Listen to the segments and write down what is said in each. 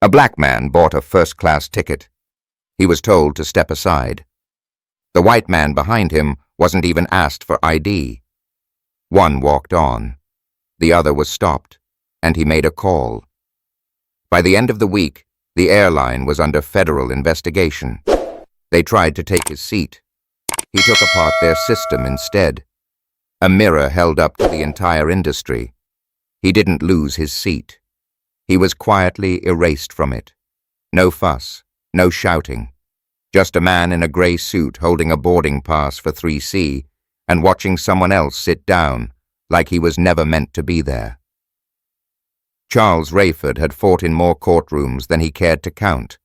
A black man bought a first-class ticket. He was told to step aside. The white man behind him wasn't even asked for ID. One walked on. The other was stopped, and he made a call. By the end of the week, the airline was under federal investigation. They tried to take his seat. He took apart their system instead. A mirror held up to the entire industry. He didn't lose his seat. He was quietly erased from it. No fuss, no shouting. Just a man in a grey suit holding a boarding pass for 3C and watching someone else sit down like he was never meant to be there. Charles Rayford had fought in more courtrooms than he cared to count,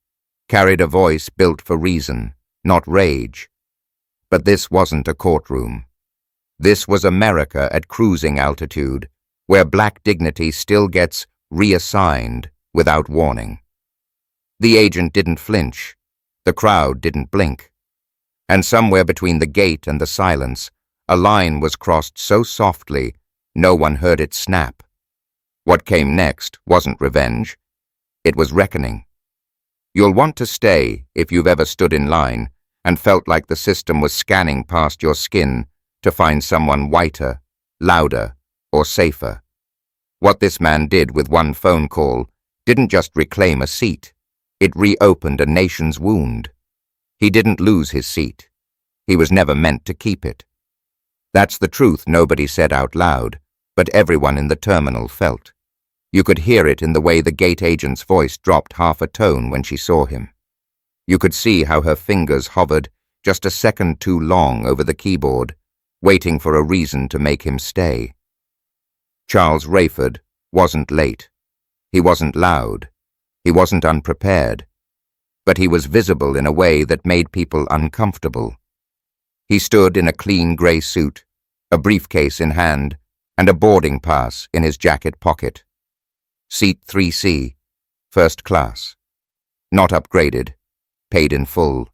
carried a voice built for reason, not rage. But this wasn't a courtroom. This was America at cruising altitude, where black dignity still gets reassigned without warning. The agent didn't flinch. The crowd didn't blink. And somewhere between the gate and the silence, a line was crossed so softly, no one heard it snap. What came next wasn't revenge. It was reckoning. You'll want to stay if you've ever stood in line and felt like the system was scanning past your skin to find someone whiter, louder, or safer. What this man did with one phone call didn't just reclaim a seat. It reopened a nation's wound. He didn't lose his seat. He was never meant to keep it. That's the truth nobody said out loud, but everyone in the terminal felt. You could hear it in the way the gate agent's voice dropped half a tone when she saw him. You could see how her fingers hovered just a second too long over the keyboard, waiting for a reason to make him stay. Charles Rayford wasn't late. He wasn't loud. He wasn't unprepared. But he was visible in a way that made people uncomfortable. He stood in a clean grey suit, a briefcase in hand, and a boarding pass in his jacket pocket. Seat 3C, first class. Not upgraded, paid in full.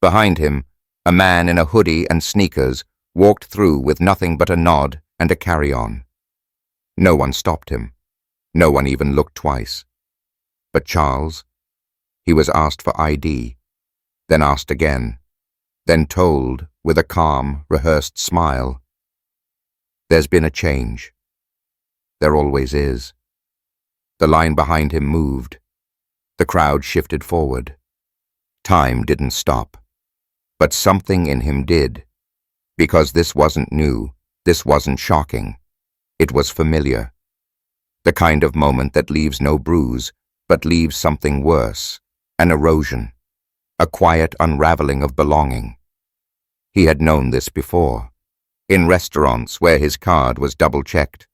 Behind him, a man in a hoodie and sneakers walked through with nothing but a nod and a carry-on. No one stopped him. No one even looked twice. But Charles? He was asked for ID, then asked again, then told with a calm, rehearsed smile. There's been a change. There always is. The line behind him moved. The crowd shifted forward. Time didn't stop. But something in him did. Because this wasn't new, this wasn't shocking. It was familiar. The kind of moment that leaves no bruise, but leaves something worse, an erosion, a quiet unraveling of belonging. He had known this before. In restaurants where his card was double-checked.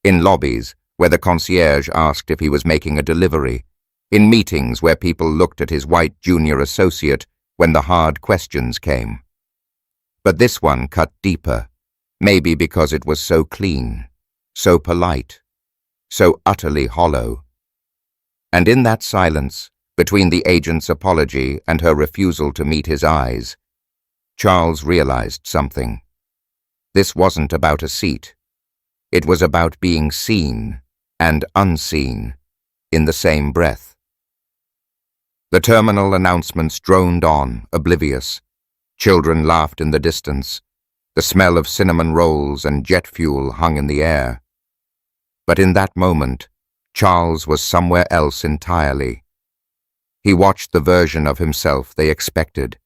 In lobbies where the concierge asked if he was making a delivery. In meetings where people looked at his white junior associate when the hard questions came. But this one cut deeper, maybe because it was so clean, so polite, so utterly hollow. And in that silence, between the agent's apology and her refusal to meet his eyes, Charles realized something. This wasn't about a seat. It was about being seen and unseen in the same breath. The terminal announcements droned on, oblivious. Children laughed in the distance. The smell of cinnamon rolls and jet fuel hung in the air. But in that moment, Charles was somewhere else entirely. He watched the version of himself they expected,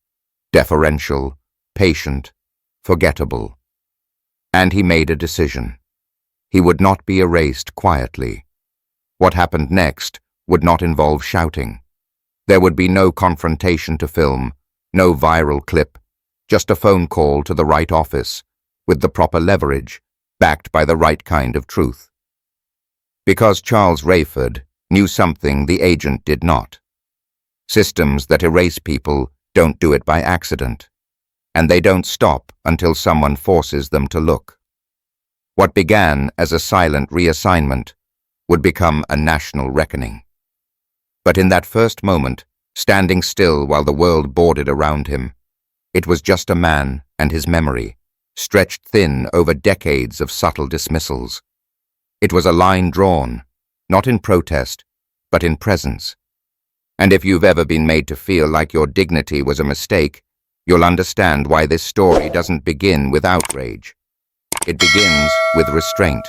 deferential, patient, forgettable. And he made a decision. He would not be erased quietly. What happened next would not involve shouting. There would be no confrontation to film, no viral clip, just a phone call to the right office, with the proper leverage, backed by the right kind of truth. Because Charles Rayford knew something the agent did not. Systems that erase people don't do it by accident, and they don't stop until someone forces them to look. What began as a silent reassignment would become a national reckoning. But in that first moment, standing still while the world boarded around him, it was just a man and his memory, stretched thin over decades of subtle dismissals. It was a line drawn, not in protest, but in presence. And if you've ever been made to feel like your dignity was a mistake, you'll understand why this story doesn't begin with outrage. It begins with restraint,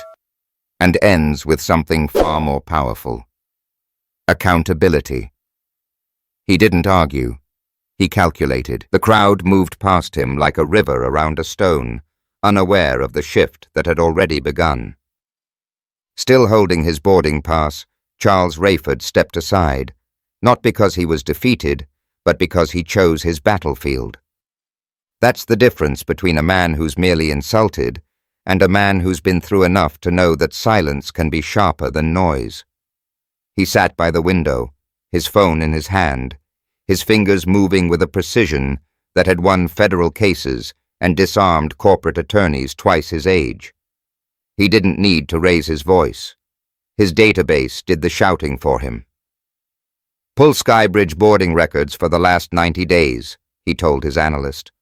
and ends with something far more powerful. Accountability. He didn't argue. He calculated. The crowd moved past him like a river around a stone, unaware of the shift that had already begun. Still holding his boarding pass, Charles Rayford stepped aside, not because he was defeated, but because he chose his battlefield. That's the difference between a man who's merely insulted and a man who's been through enough to know that silence can be sharper than noise. He sat by the window, his phone in his hand, his fingers moving with a precision that had won federal cases and disarmed corporate attorneys twice his age. He didn't need to raise his voice. His database did the shouting for him. "Pull Skybridge boarding records for the last 90 days, he told his analyst.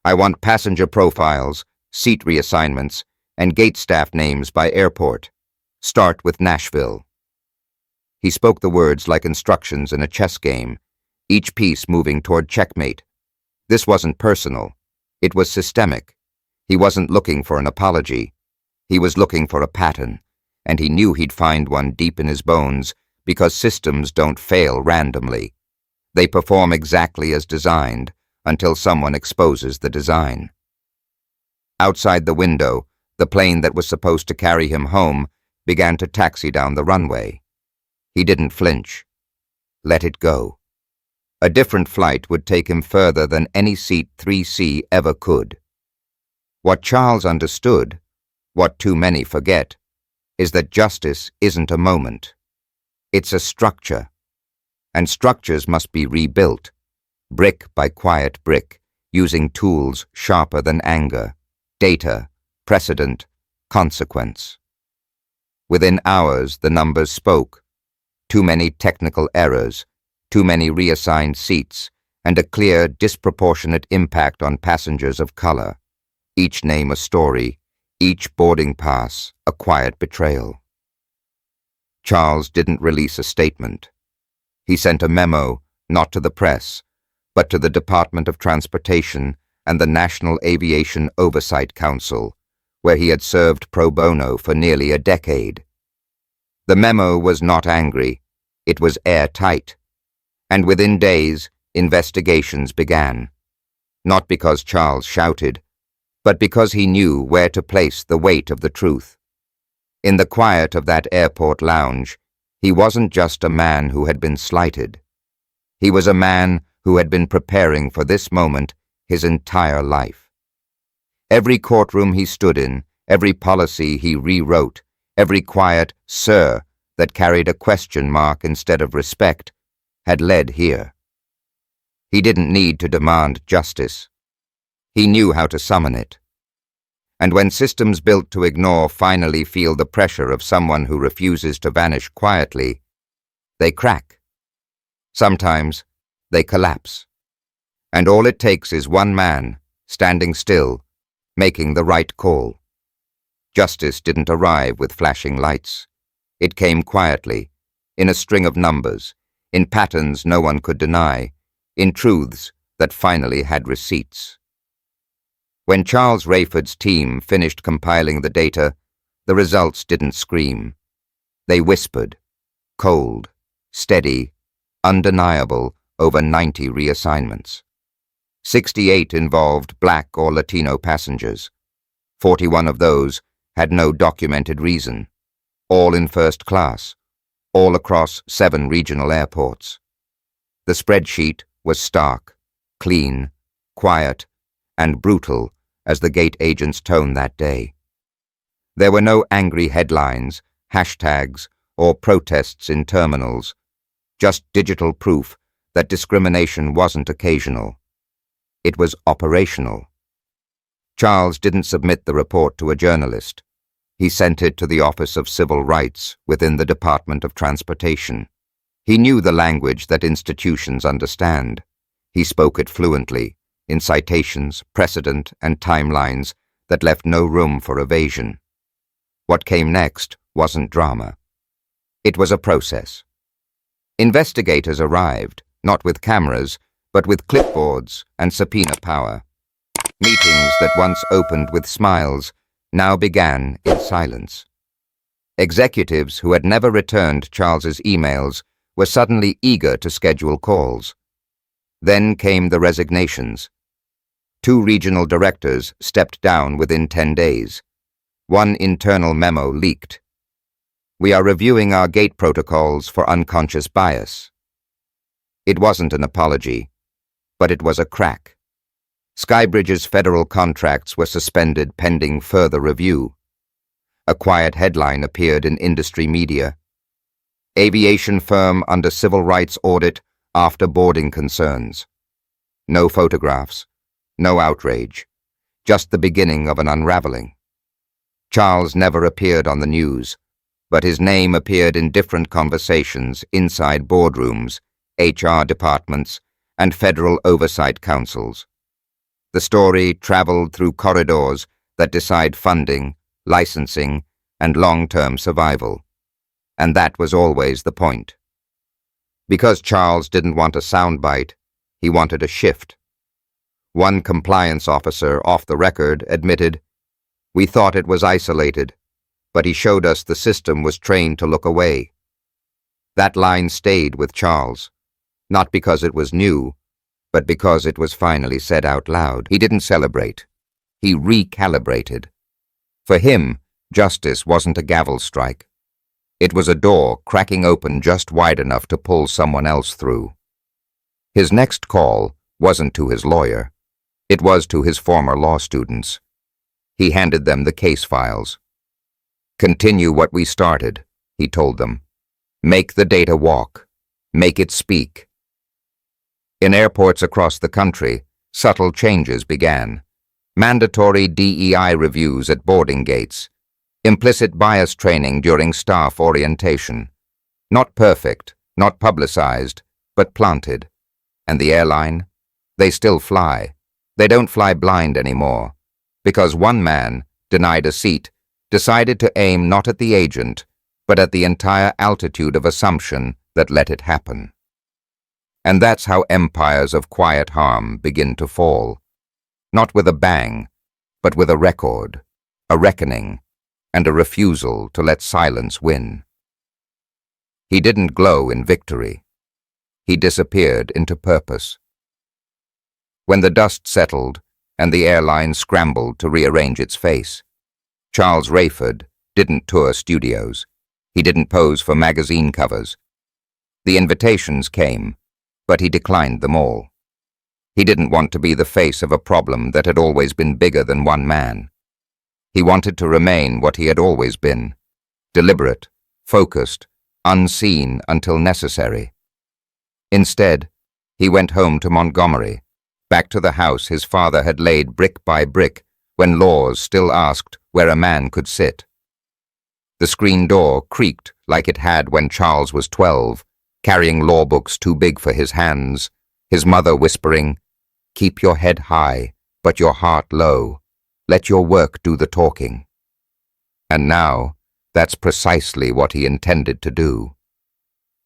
"I want passenger profiles, seat reassignments, and gate staff names by airport. Start with Nashville." He spoke the words like instructions in a chess game, each piece moving toward checkmate. This wasn't personal. It was systemic. He wasn't looking for an apology. He was looking for a pattern, and he knew he'd find one deep in his bones because systems don't fail randomly. They perform exactly as designed until someone exposes the design. Outside the window, the plane that was supposed to carry him home began to taxi down the runway. He didn't flinch. Let it go. A different flight would take him further than any seat 3C ever could. What Charles understood, what too many forget, is that justice isn't a moment. It's a structure. And structures must be rebuilt, brick by quiet brick, using tools sharper than anger, data, precedent, consequence. Within hours, the numbers spoke. Too many technical errors, too many reassigned seats, and a clear, disproportionate impact on passengers of color. Each name a story, each boarding pass a quiet betrayal. Charles didn't release a statement. He sent a memo, not to the press, but to the Department of Transportation and the National Aviation Oversight Council, where he had served pro bono for nearly a decade. The memo was not angry. It was airtight. And within days, investigations began. Not because Charles shouted, but because he knew where to place the weight of the truth. In the quiet of that airport lounge, he wasn't just a man who had been slighted. He was a man who had been preparing for this moment his entire life. Every courtroom he stood in, every policy he rewrote, every quiet "sir" that carried a question mark instead of respect, had led here. He didn't need to demand justice. He knew how to summon it. And when systems built to ignore finally feel the pressure of someone who refuses to vanish quietly, they crack. Sometimes they collapse. And all it takes is one man, standing still, making the right call. Justice didn't arrive with flashing lights. It came quietly, in a string of numbers, in patterns no one could deny, in truths that finally had receipts. When Charles Rayford's team finished compiling the data, the results didn't scream. They whispered, cold, steady, undeniable, over 90 reassignments. 68 involved Black or Latino passengers. 41 of those had no documented reason, all in first class, all across 7 regional airports. The spreadsheet was stark, clean, quiet, and brutal as the gate agent's tone that day. There were no angry headlines, hashtags, or protests in terminals, just digital proof that discrimination wasn't occasional. It was operational. Charles didn't submit the report to a journalist. He sent it to the Office of Civil Rights within the Department of Transportation. He knew the language that institutions understand. He spoke it fluently, in citations, precedent, and timelines that left no room for evasion. What came next wasn't drama. It was a process. Investigators arrived, not with cameras, but with clipboards and subpoena power. Meetings that once opened with smiles now began in silence. Executives who had never returned Charles's emails were suddenly eager to schedule calls. Then came the resignations. 2 regional directors stepped down within 10 days. 1 internal memo leaked. "We are reviewing our gate protocols for unconscious bias." It wasn't an apology, but it was a crack. Skybridge's federal contracts were suspended pending further review. A quiet headline appeared in industry media. "Aviation firm under civil rights audit after boarding concerns." No photographs, no outrage, just the beginning of an unraveling. Charles never appeared on the news, but his name appeared in different conversations inside boardrooms, HR departments, and federal oversight councils. The story traveled through corridors that decide funding, licensing, and long-term survival. And that was always the point. Because Charles didn't want a soundbite, he wanted a shift. One compliance officer off the record admitted, "We thought it was isolated, but he showed us the system was trained to look away." That line stayed with Charles, not because it was new, but because it was finally said out loud. He didn't celebrate. He recalibrated. For him, justice wasn't a gavel strike. It was a door cracking open just wide enough to pull someone else through. His next call wasn't to his lawyer. It was to his former law students. He handed them the case files. "Continue what we started," he told them. "Make the data walk. Make it speak." In airports across the country, subtle changes began. Mandatory DEI reviews at boarding gates. Implicit bias training during staff orientation. Not perfect, not publicized, but planted. And the airline? They still fly. They don't fly blind anymore. Because one man, denied a seat, decided to aim not at the agent, but at the entire altitude of assumption that let it happen. And that's how empires of quiet harm begin to fall. Not with a bang, but with a record, a reckoning, and a refusal to let silence win. He didn't glow in victory. He disappeared into purpose. When the dust settled and the airline scrambled to rearrange its face, Charles Rayford didn't tour studios. He didn't pose for magazine covers. The invitations came, but he declined them all. He didn't want to be the face of a problem that had always been bigger than one man. He wanted to remain what he had always been, deliberate, focused, unseen until necessary. Instead, he went home to Montgomery, back to the house his father had laid brick by brick when laws still asked where a man could sit. The screen door creaked like it had when Charles was 12, carrying law books too big for his hands, his mother whispering, "Keep your head high, but your heart low. Let your work do the talking." And now, that's precisely what he intended to do.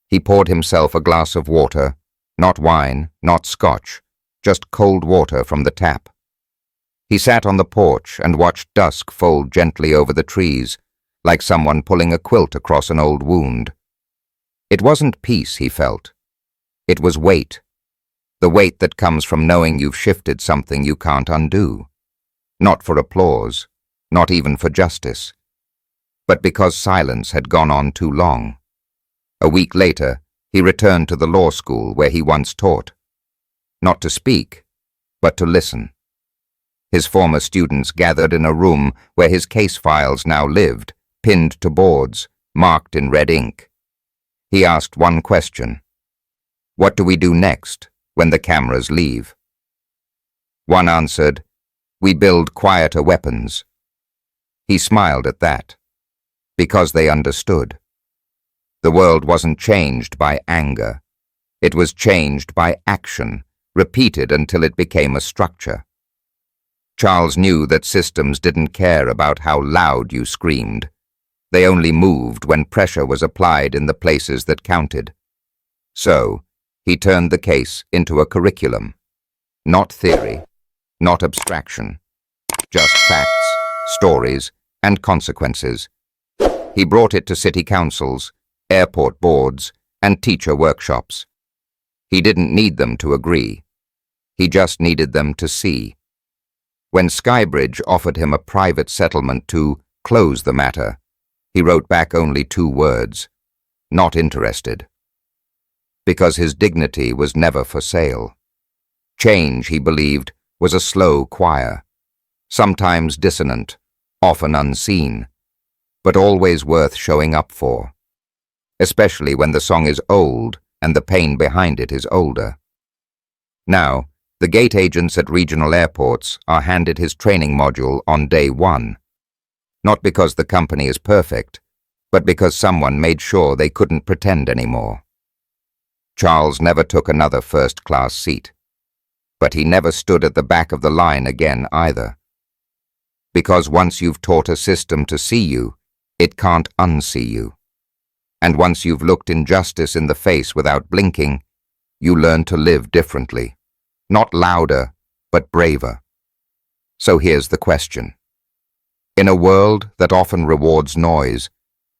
He poured himself a glass of water, not wine, not scotch, just cold water from the tap. He sat on the porch and watched dusk fold gently over the trees, like someone pulling a quilt across an old wound. It wasn't peace he felt. It was weight. The weight that comes from knowing you've shifted something you can't undo. Not for applause, not even for justice, but because silence had gone on too long. A week later, he returned to the law school where he once taught. Not to speak, but to listen. His former students gathered in a room where his case files now lived, pinned to boards, marked in red ink. He asked one question. What do we do next when the cameras leave? One answered, we build quieter weapons. He smiled at that, because they understood. The world wasn't changed by anger. It was changed by action, repeated until it became a structure. Charles knew that systems didn't care about how loud you screamed. They only moved when pressure was applied in the places that counted. So, he turned the case into a curriculum. Not theory, not abstraction, just facts, stories, and consequences. He brought it to city councils, airport boards, and teacher workshops. He didn't need them to agree. He just needed them to see. When Skybridge offered him a private settlement to close the matter, he wrote back only 2 words: not interested. Because his dignity was never for sale. Change, he believed, was a slow choir, sometimes dissonant, often unseen, but always worth showing up for, especially when the song is old and the pain behind it is older. Now, the gate agents at regional airports are handed his training module on day 1, not because the company is perfect, but because someone made sure they couldn't pretend anymore. Charles never took another first-class seat, but he never stood at the back of the line again either. Because once you've taught a system to see you, it can't unsee you. And once you've looked injustice in the face without blinking, you learn to live differently. Not louder, but braver. So here's the question. In a world that often rewards noise,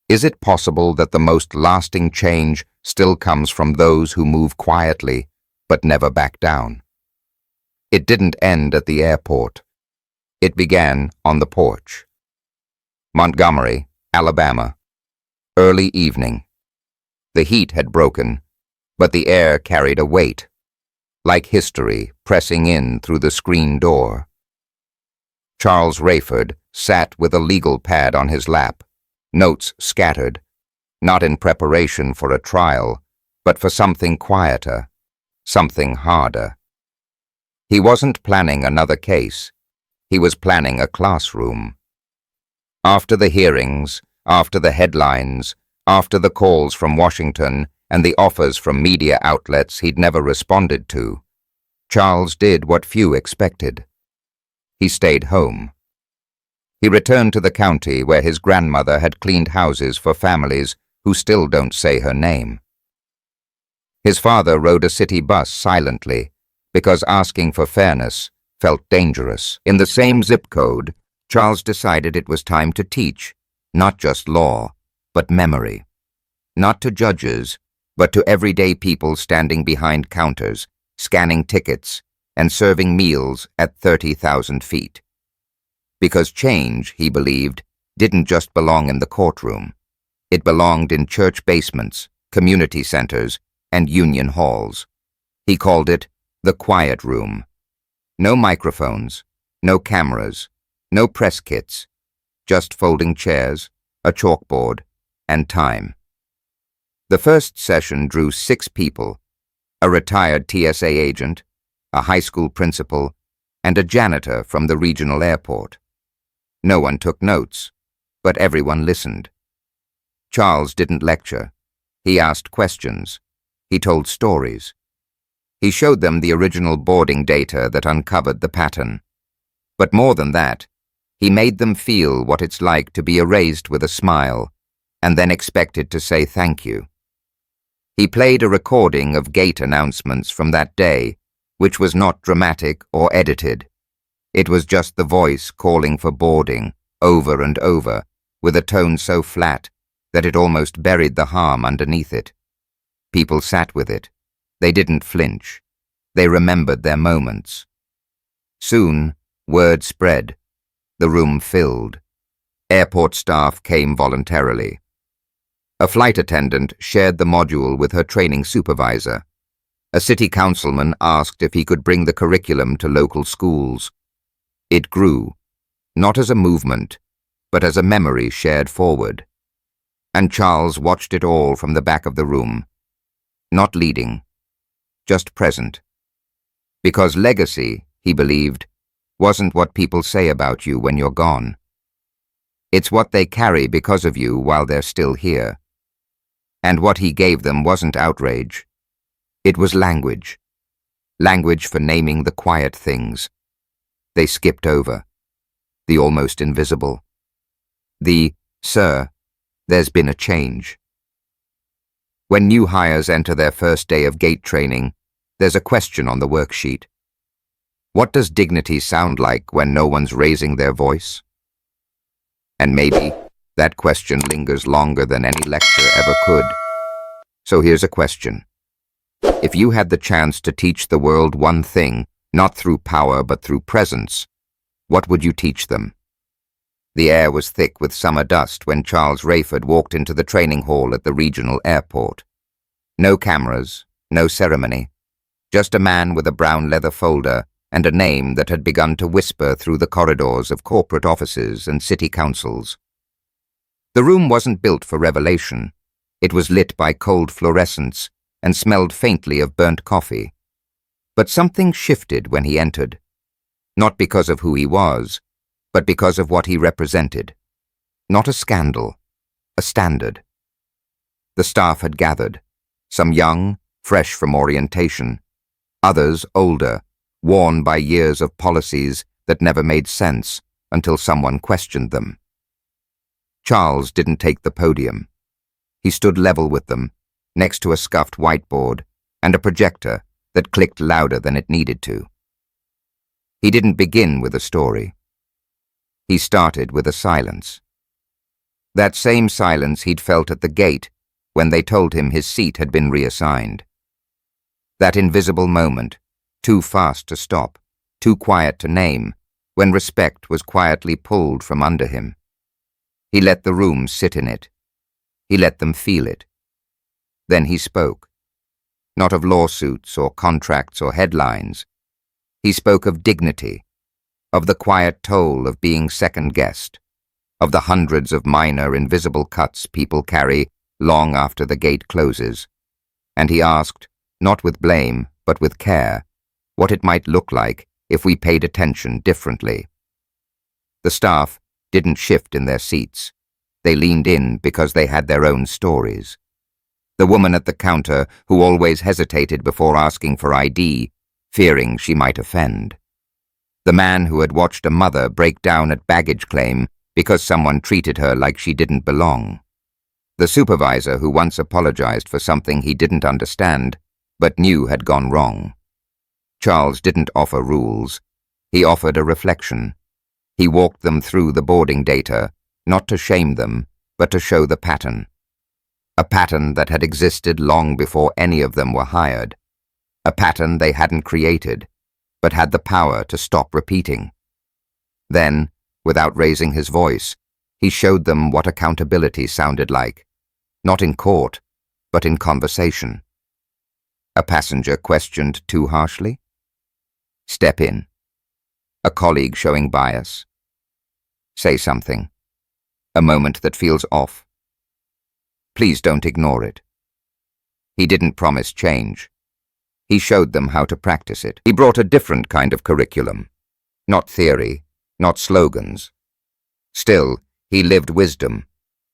is it possible that the most lasting change still comes from those who move quietly, but never back down? It didn't end at the airport. It began on the porch. Montgomery, Alabama. Early evening. The heat had broken, but the air carried a weight, like history pressing in through the screen door. Charles Rayford sat with a legal pad on his lap, notes scattered, not in preparation for a trial, but for something quieter, something harder. He wasn't planning another case. He was planning a classroom. After the hearings, after the headlines, after the calls from Washington and the offers from media outlets he'd never responded to, Charles did what few expected. He stayed home. He returned to the county where his grandmother had cleaned houses for families who still don't say her name. His father rode a city bus silently because asking for fairness felt dangerous. In the same zip code, Charles decided it was time to teach, not just law, but memory. Not to judges, but to everyday people standing behind counters, scanning tickets, and serving meals at 30,000 feet. Because change, he believed, didn't just belong in the courtroom. It belonged in church basements, community centers, and union halls. He called it the quiet room. No microphones, no cameras, no press kits, just folding chairs, a chalkboard, and time. The first session drew 6 people, a retired TSA agent, a high school principal, and a janitor from the regional airport. No one took notes, but everyone listened. Charles didn't lecture. He asked questions. He told stories. He showed them the original boarding data that uncovered the pattern. But more than that, he made them feel what it's like to be erased with a smile and then expected to say thank you. He played a recording of gate announcements from that day, which was not dramatic or edited. It was just the voice calling for boarding, over and over, with a tone so flat that it almost buried the harm underneath it. People sat with it. They didn't flinch. They remembered their moments. Soon, word spread. The room filled. Airport staff came voluntarily. A flight attendant shared the module with her training supervisor. A city councilman asked if he could bring the curriculum to local schools. It grew, not as a movement, but as a memory shared forward. And Charles watched it all from the back of the room. Not leading, just present. Because legacy, he believed, wasn't what people say about you when you're gone. It's what they carry because of you while they're still here. And what he gave them wasn't outrage. It was language. Language for naming the quiet things. They skipped over. The almost invisible. The, "Sir, there's been a change." When new hires enter their first day of gate training, there's a question on the worksheet. What does dignity sound like when no one's raising their voice? And maybe that question lingers longer than any lecture ever could. So here's a question. If you had the chance to teach the world one thing, not through power but through presence, what would you teach them? The air was thick with summer dust when Charles Rayford walked into the training hall at the regional airport. No cameras, no ceremony, just a man with a brown leather folder and a name that had begun to whisper through the corridors of corporate offices and city councils. The room wasn't built for revelation. It was lit by cold fluorescence and smelled faintly of burnt coffee. But something shifted when he entered, not because of who he was, but because of what he represented. Not a scandal, a standard. The staff had gathered, some young, fresh from orientation, others older, worn by years of policies that never made sense until someone questioned them. Charles didn't take the podium. He stood level with them, next to a scuffed whiteboard and a projector that clicked louder than it needed to. He didn't begin with a story. He started with a silence. That same silence he'd felt at the gate when they told him his seat had been reassigned. That invisible moment, too fast to stop, too quiet to name, when respect was quietly pulled from under him. He let the room sit in it. He let them feel it. Then he spoke. Not of lawsuits or contracts or headlines. He spoke of dignity, of the quiet toll of being second-guessed, of the hundreds of minor invisible cuts people carry long after the gate closes. And he asked, not with blame, but with care, what it might look like if we paid attention differently. The staff didn't shift in their seats. They leaned in because they had their own stories. The woman at the counter who always hesitated before asking for ID, fearing she might offend. The man who had watched a mother break down at baggage claim because someone treated her like she didn't belong. The supervisor who once apologized for something he didn't understand, but knew had gone wrong. Charles didn't offer rules. He offered a reflection. He walked them through the boarding data, not to shame them, but to show the pattern. A pattern that had existed long before any of them were hired. A pattern they hadn't created, but had the power to stop repeating. Then, without raising his voice, he showed them what accountability sounded like, not in court, but in conversation. A passenger questioned too harshly? Step in. A colleague showing bias? Say something. A moment that feels off? Please don't ignore it. He didn't promise change. He showed them how to practice it. He brought a different kind of curriculum. Not theory, not slogans. Still, he lived wisdom.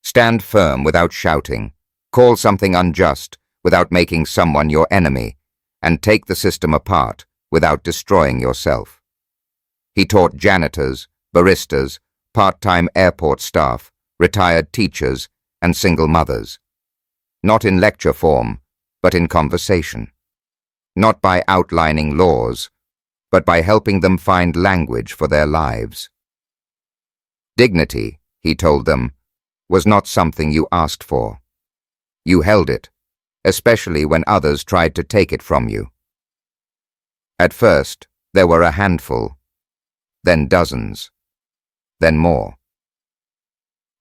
Stand firm without shouting. Call something unjust without making someone your enemy. And take the system apart without destroying yourself. He taught janitors, baristas, part-time airport staff, retired teachers, and single mothers. Not in lecture form, but in conversation. Not by outlining laws, but by helping them find language for their lives. Dignity, he told them, was not something you asked for. You held it, especially when others tried to take it from you. At first, there were a handful, then dozens, then more.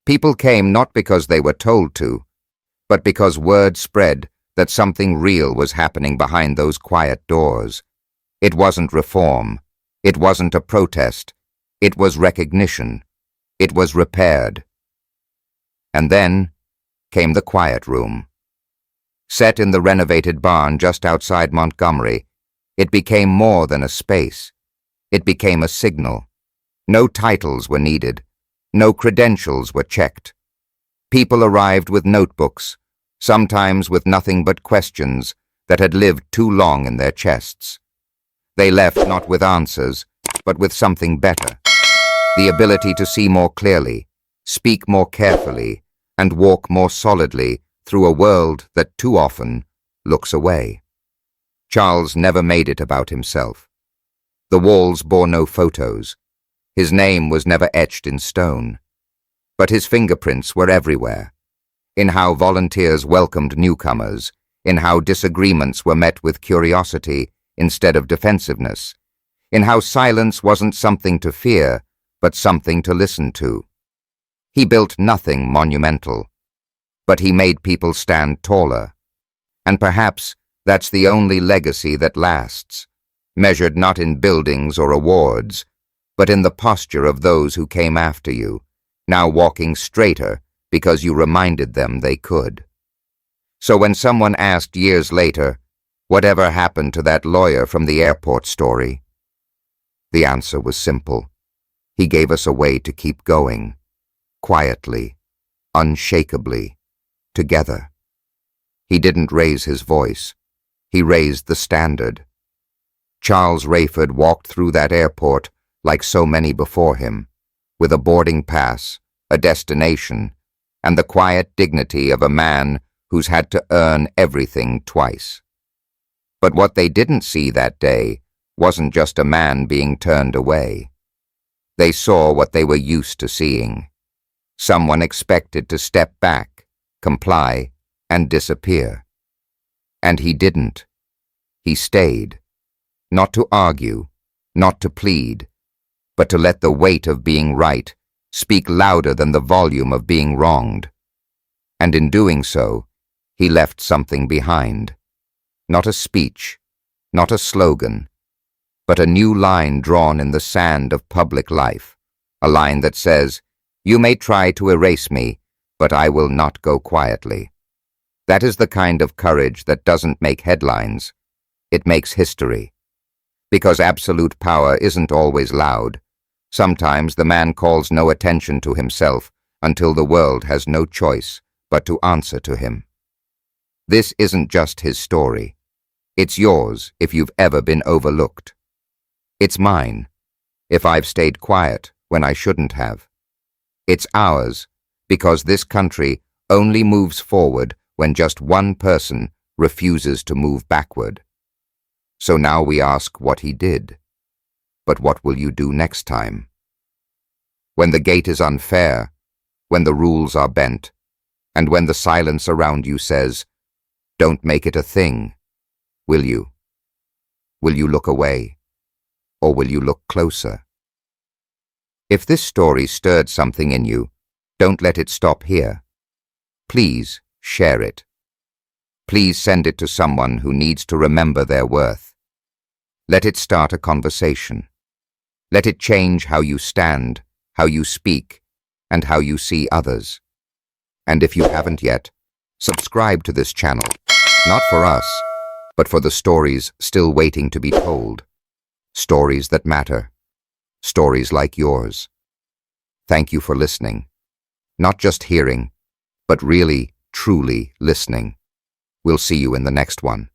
People came not because they were told to, but because word spread that something real was happening behind those quiet doors. It wasn't reform. It wasn't a protest. It was recognition. It was repaired. And then came the quiet room. Set in the renovated barn just outside Montgomery, it became more than a space. It became a signal. No titles were needed. No credentials were checked. People arrived with notebooks, sometimes with nothing but questions that had lived too long in their chests. They left not with answers, but with something better. The ability to see more clearly, speak more carefully, and walk more solidly through a world that too often looks away. Charles never made it about himself. The walls bore no photos. His name was never etched in stone. But his fingerprints were everywhere, in how volunteers welcomed newcomers, in how disagreements were met with curiosity instead of defensiveness, in how silence wasn't something to fear, but something to listen to. He built nothing monumental, but he made people stand taller. And perhaps that's the only legacy that lasts, measured not in buildings or awards, but in the posture of those who came after you, now walking straighter because you reminded them they could. So when someone asked years later, whatever happened to that lawyer from the airport story? The answer was simple. He gave us a way to keep going, quietly, unshakably, together. He didn't raise his voice. He raised the standard. Charles Rayford walked through that airport like so many before him, with a boarding pass, a destination, and the quiet dignity of a man who's had to earn everything twice. But what they didn't see that day wasn't just a man being turned away. They saw what they were used to seeing. Someone expected to step back, comply, and disappear. And he didn't. He stayed, not to argue, not to plead, but to let the weight of being right speak louder than the volume of being wronged. And in doing so, he left something behind. Not a speech, not a slogan, but a new line drawn in the sand of public life, a line that says, "You may try to erase me, but I will not go quietly." That is the kind of courage that doesn't make headlines. It makes history. Because absolute power isn't always loud. Sometimes the man calls no attention to himself until the world has no choice but to answer to him. This isn't just his story. It's yours if you've ever been overlooked. It's mine if I've stayed quiet when I shouldn't have. It's ours because this country only moves forward when just one person refuses to move backward. So now we ask what he did. But what will you do next time? When the gate is unfair, when the rules are bent, and when the silence around you says, "Don't make it a thing," will you? Will you look away? Or will you look closer? If this story stirred something in you, don't let it stop here. Please share it. Please send it to someone who needs to remember their worth. Let it start a conversation. Let it change how you stand, how you speak, and how you see others. And if you haven't yet, subscribe to this channel, not for us, but for the stories still waiting to be told. Stories that matter. Stories like yours. Thank you for listening. Not just hearing, but really, truly listening. We'll see you in the next one.